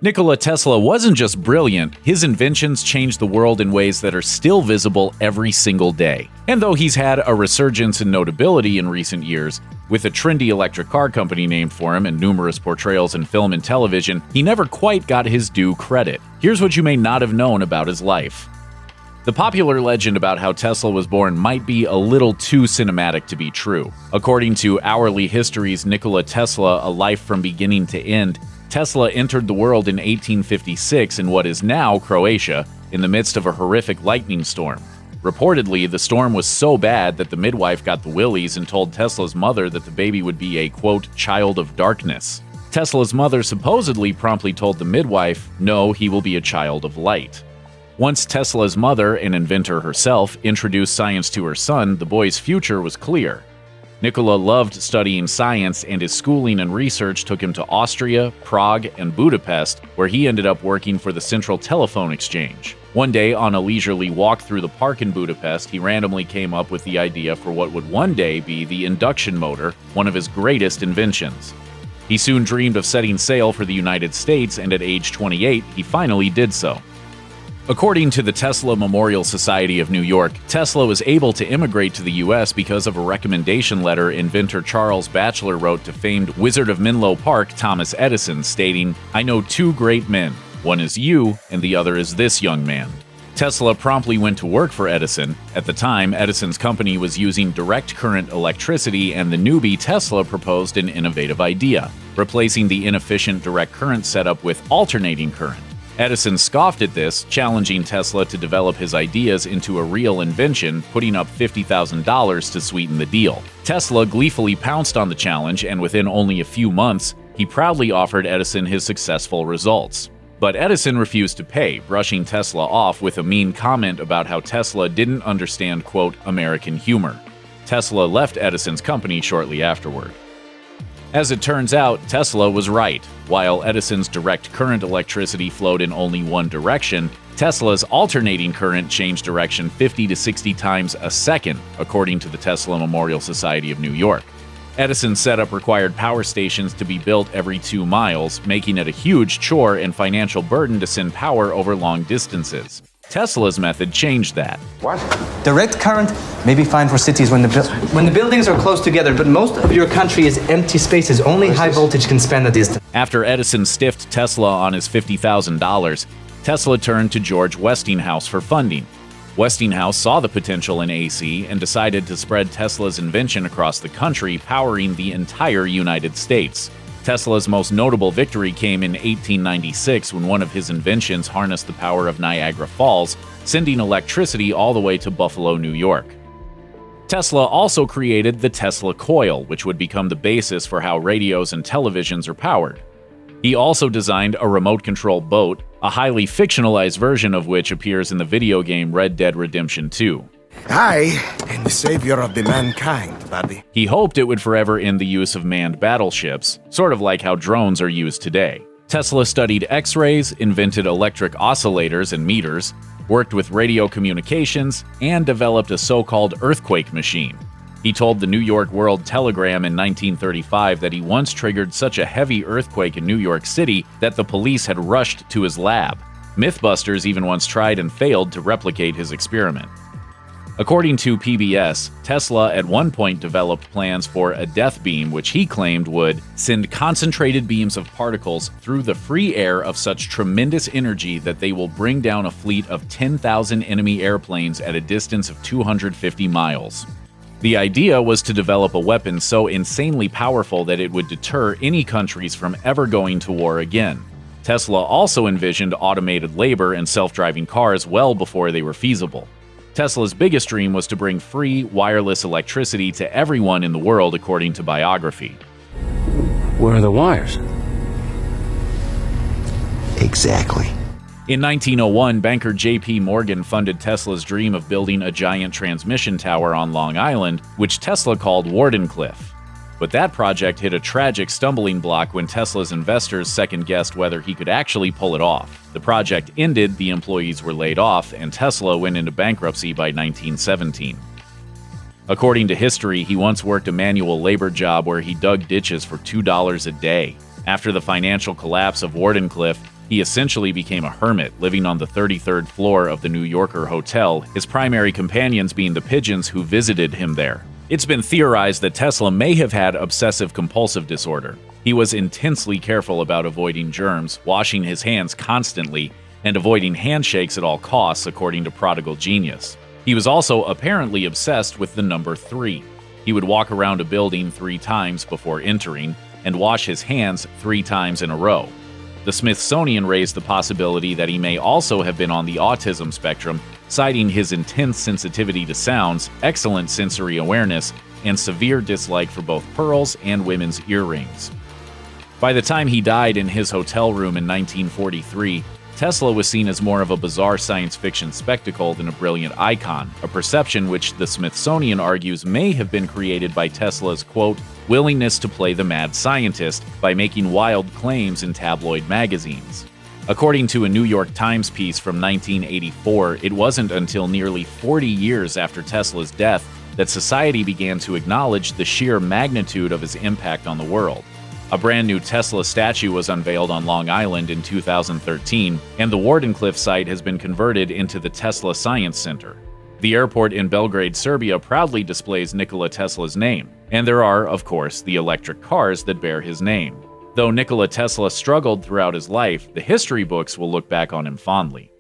Nikola Tesla wasn't just brilliant, his inventions changed the world in ways that are still visible every single day. And though he's had a resurgence in notability in recent years, with a trendy electric car company named for him and numerous portrayals in film and television, he never quite got his due credit. Here's what you may not have known about his life. The popular legend about how Tesla was born might be a little too cinematic to be true. According to Hourly History's Nikola Tesla, A Life from Beginning to End, Tesla entered the world in 1856 in what is now Croatia, in the midst of a horrific lightning storm. Reportedly, the storm was so bad that the midwife got the willies and told Tesla's mother that the baby would be a, quote, child of darkness. Tesla's mother supposedly promptly told the midwife, no, he will be a child of light. Once Tesla's mother, an inventor herself, introduced science to her son, the boy's future was clear. Nikola loved studying science, and his schooling and research took him to Austria, Prague, and Budapest, where he ended up working for the Central Telephone Exchange. One day, on a leisurely walk through the park in Budapest, he randomly came up with the idea for what would one day be the induction motor, one of his greatest inventions. He soon dreamed of setting sail for the United States, and at age 28, he finally did so. According to the Tesla Memorial Society of New York, Tesla was able to immigrate to the U.S. because of a recommendation letter inventor Charles Batchelor wrote to famed Wizard of Menlo Park Thomas Edison, stating, "I know two great men. One is you, and the other is this young man." Tesla promptly went to work for Edison. At the time, Edison's company was using direct current electricity, and the newbie Tesla proposed an innovative idea, replacing the inefficient direct current setup with alternating current. Edison scoffed at this, challenging Tesla to develop his ideas into a real invention, putting up $50,000 to sweeten the deal. Tesla gleefully pounced on the challenge, and within only a few months, he proudly offered Edison his successful results. But Edison refused to pay, brushing Tesla off with a mean comment about how Tesla didn't understand, quote, American humor. Tesla left Edison's company shortly afterward. As it turns out, Tesla was right. While Edison's direct current electricity flowed in only one direction, Tesla's alternating current changed direction 50 to 60 times a second, according to the Tesla Memorial Society of New York. Edison's setup required power stations to be built every 2 miles, making it a huge chore and financial burden to send power over long distances. Tesla's method changed that. What? Direct current may be fine for cities when the buildings are close together, but most of your country is empty spaces. Only high voltage can span the distance. After Edison stiffed Tesla on his $50,000, Tesla turned to George Westinghouse for funding. Westinghouse saw the potential in AC and decided to spread Tesla's invention across the country, powering the entire United States. Tesla's most notable victory came in 1896 when one of his inventions harnessed the power of Niagara Falls, sending electricity all the way to Buffalo, New York. Tesla also created the Tesla coil, which would become the basis for how radios and televisions are powered. He also designed a remote-control boat, a highly fictionalized version of which appears in the video game Red Dead Redemption 2. I am the savior of the mankind, buddy. He hoped it would forever end the use of manned battleships, sort of like how drones are used today. Tesla studied X-rays, invented electric oscillators and meters, worked with radio communications, and developed a so-called earthquake machine. He told the New York World Telegram in 1935 that he once triggered such a heavy earthquake in New York City that the police had rushed to his lab. Mythbusters even once tried and failed to replicate his experiment. According to PBS, Tesla at one point developed plans for a death beam which he claimed would send concentrated beams of particles through the free air of such tremendous energy that they will bring down a fleet of 10,000 enemy airplanes at a distance of 250 miles. The idea was to develop a weapon so insanely powerful that it would deter any countries from ever going to war again. Tesla also envisioned automated labor and self-driving cars well before they were feasible. Tesla's biggest dream was to bring free, wireless electricity to everyone in the world, according to biography. Where are the wires? Exactly. In 1901, banker J.P. Morgan funded Tesla's dream of building a giant transmission tower on Long Island, which Tesla called Wardenclyffe. But that project hit a tragic stumbling block when Tesla's investors second-guessed whether he could actually pull it off. The project ended, the employees were laid off, and Tesla went into bankruptcy by 1917. According to history, he once worked a manual labor job where he dug ditches for $2 a day. After the financial collapse of Wardenclyffe, He essentially became a hermit, living on the 33rd floor of the New Yorker hotel, his primary companions being the pigeons who visited him there. It's been theorized that Tesla may have had obsessive-compulsive disorder. He was intensely careful about avoiding germs, washing his hands constantly, and avoiding handshakes at all costs, according to Prodigal Genius. He was also apparently obsessed with the number 3. He would walk around a building 3 times before entering, and wash his hands 3 times in a row. The Smithsonian raised the possibility that he may also have been on the autism spectrum, citing his intense sensitivity to sounds, excellent sensory awareness, and severe dislike for both pearls and women's earrings. By the time he died in his hotel room in 1943, Tesla was seen as more of a bizarre science fiction spectacle than a brilliant icon, a perception which the Smithsonian argues may have been created by Tesla's, quote, willingness to play the mad scientist by making wild claims in tabloid magazines. According to a New York Times piece from 1984, it wasn't until nearly 40 years after Tesla's death that society began to acknowledge the sheer magnitude of his impact on the world. A brand new Tesla statue was unveiled on Long Island in 2013, and the Wardenclyffe site has been converted into the Tesla Science Center. The airport in Belgrade, Serbia proudly displays Nikola Tesla's name, and there are, of course, the electric cars that bear his name. Though Nikola Tesla struggled throughout his life, the history books will look back on him fondly.